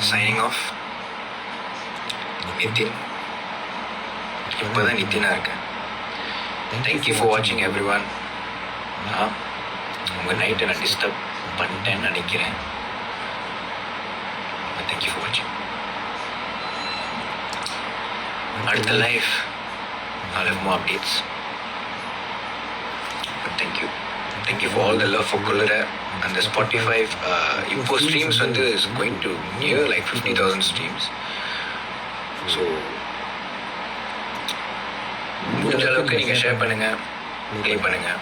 Signing off Nitin. இப்போ தான் நிதினாக இருக்கேன். தேங்க்யூ ஃபார் வாட்சிங் எவ்ரி ஒன். உங்கள் நைட்டை நான் டிஸ்டர்ப் பண்ணிட்டேன்னு நினைக்கிறேன். தேங்க்யூ ஃபார் வாட்சிங். அடுத்த life I'll have more updates. But thank you for all the love for Kullera and the Spotify. Info streams is going to near like 50,000 streams. So முடிஞ்ச அளவுக்கு நீங்கள் share பண்ணுங்கள், ப்ளே பண்ணுங்கள்,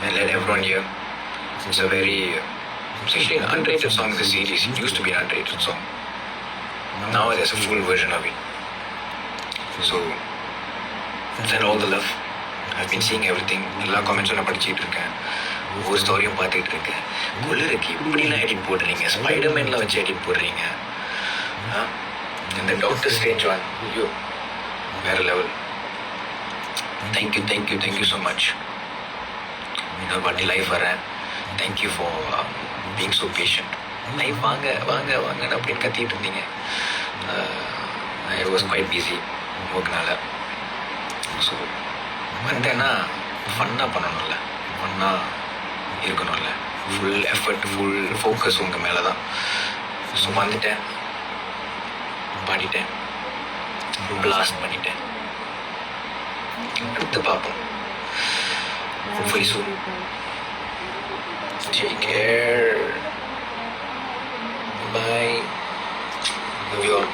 and let everyone hear. It's a very, it's actually an underrated song in the series. It used to be an underrated song. Now there's a full version of it. So send all the love. I've been seeing everything. எல்லா காமெண்ட்ஸும் நான் படிச்சுட்டு இருக்கேன், ஒவ்வொரு ஸ்டோரியும் பார்த்துட்டு இருக்கேன். குள்ளருக்கு இப்படிலாம் edit போடுறீங்க, ஸ்பைடர்மேன்லாம் வச்சு எடிட் போடுறீங்க, இந்த டாக்டர் ஸ்ட்ரேஞ்ச் ஒன், ஐயோ வேறு லெவல். Thank you so much. இன்னொரு பாட்டி லைஃப் வரேன். Thank you for being so patient. Live வாங்க வாங்க வாங்கன்னு அப்படின்னு கத்திட்டு இருந்தீங்க. ஐ வாஸ் குவைட் பிஸி ஒர்க்னால. ஸோ வந்தேன்னா ஃபன்னாக பண்ணணும்ல, ஃபன்னாக இருக்கணும்ல. ஃபுல் எஃபர்ட், ஃபுல் ஃபோக்கஸ் உங்கள் மேலே தான். ஸோ வந்துட்டேன், பாடிட்டேன், பிளாஸ்ட் பண்ணிட்டேன். அடுத்து பார்ப்போம். Hopefully soon. Take care. Bye. Love you all.